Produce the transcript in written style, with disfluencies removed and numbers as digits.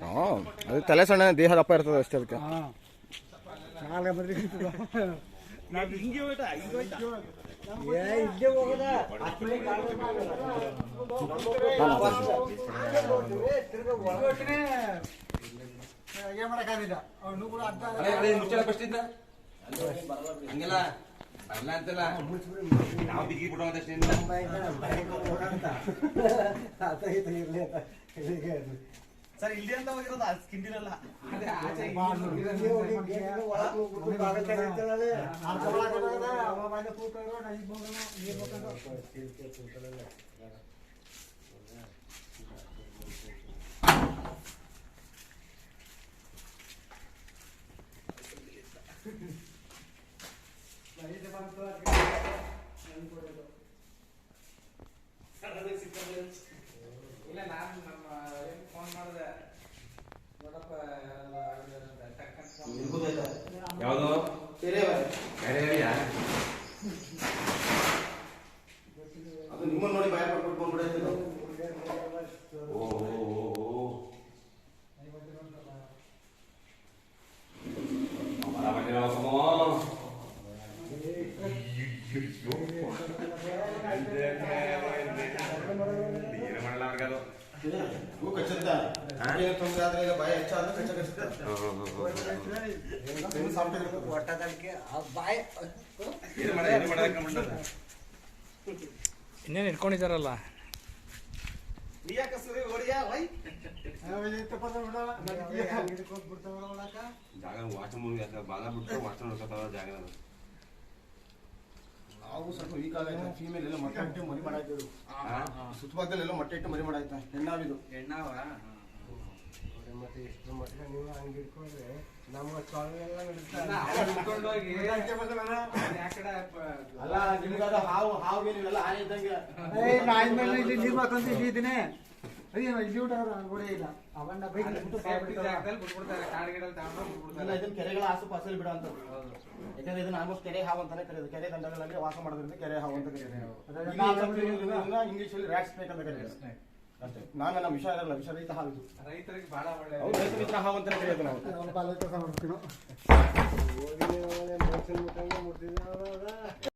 ಹಾಂ ಅದು ತಲೆ ಸಣ್ಣ ದೇಹ ದಪ್ಪ ಇರ್ತದೆ ಅಷ್ಟೇ ಅದಕ್ಕೆ. ಹಂಗೆಲ್ಲ ಬರಲ್ಲ ಅಂತಲ್ಲ ನಾವು ಬಿಗಿ ಬಿಡೋದಷ್ಟೇ. ಸರ್ ಇಲ್ಲಿ ಅಂತ ಹೋಗಿರೋದು ಸ್ಕಿಂಡಿರಲ್ಲ. ಇಲ್ಲ ನಾನು ನಮ್ಮ ಫೋನ್ ಮಾಡಿದೆ ನೋಡಪ್ಪ ಯಾವುದು ಅದು ನಿಮ್ಮನ್ನು ನೋಡಿ ಭಯ ಪಡ್ಕೊಂಡು ಬಂದ್ಬಿಡೈತೆ. ತೊಂದರೆ ಆದ್ರೆ ಈಗ ಭಯ ಹೆಚ್ಚಾದ್ರೆ ಕಚ್ಚ ಇನ್ನೇನು ಇಟ್ಕೊಂಡಿದ್ದಾರಲ್ಲ ಜಾಗ ವಾಚ್ ಭಾಗ ಬಿಟ್ಟು ವಾಚ್ ನೋಡ್ಕೊತಾವ ಜಾಗ. ನಾವು ಸ್ವಲ್ಪ ವೀಕ್ ಆಗೈತೆ. ಫೀಮೇಲ್ ಎಲ್ಲ ಮೊಟ್ಟೆ ಇಟ್ಟು ಮರಿ ಮಾಡಾಯ್ತು. ಸುತ್ತಮುತ್ತಲೆಲ್ಲ ಮೊಟ್ಟೆ ಇಟ್ಟು ಮರಿ ಮಾಡಾಯ್ತಾ. ಹೆಣ್ಣಾವಿದು ಹೆಣ್ಣಾವ ಮತ್ತೆ ಇಷ್ಟು ಮಟ್ಟ ನೀವು ಹಂಗೆ ಇಟ್ಕೊಂಡ್ರೆ ನಮ್ಮ ಸೊಳ್ಳೆಲ್ಲ ಅಲ್ಲ ನಿಮ್ಗಾದ ಹಾವು ನೀವೆಲ್ಲ ಆನೆ ಇದ್ದಂಗೆ ನೀರು ಹಾಕೊಂತ ಇದ್ದೀನಿ. ಅದೇನು ಇಲ್ಲಿ ಊಟ ಗೋಡೆ ಇಲ್ಲ ಅವನ್ನ ಬೈಕ್ ಬಿಟ್ಬಿಡ್ತಾರೆ ಕಾಡು ಗಿಡಲ್ಲಿ ತಗೊಂಡು ಬಿಟ್ಬಿಡ್ತಾರೆ. ಇದನ್ನ ಕೆರೆಗಳ ಆಸುಪಾಸಲ್ಲಿ ಬಿಡೋ ಅಂತ. ಯಾಕಂದ್ರೆ ಇದನ್ನ ಆಲ್ಮೋಸ್ಟ್ ಕೆರೆ ಹಾವು ಅಂತಾನೆ ಕರೆಯೋದು. ಕೆರೆ ದಂಡಗಳಲ್ಲಿ ವಾಸ ಮಾಡೋದ್ರಿಂದ ಕೆರೆ ಹಾವು ಅಂತ ಕರೀತಾರೆ. ಇಂಗ್ಲಿಷ್ ಅಲ್ಲಿ ರ್ಯಾಟ್ ಸ್ನೇಕ್ ಅಂತ ಕರೀತಾರೆ ಅಷ್ಟೇ. ನಾನು ನಮ್ಮ ವಿಷಯ ಇರಲ್ಲ, ವಿಷರಹಿತ ಹಾವು ಇದು. ರೈತರಿಗೆ ಬಹಳ ಒಳ್ಳೆ ರೈತಮಿತ್ರ ಹಾವು ಅಂತಾನೆ ಕರೆಯೋದು ನಾವು. ಹೋಗಿ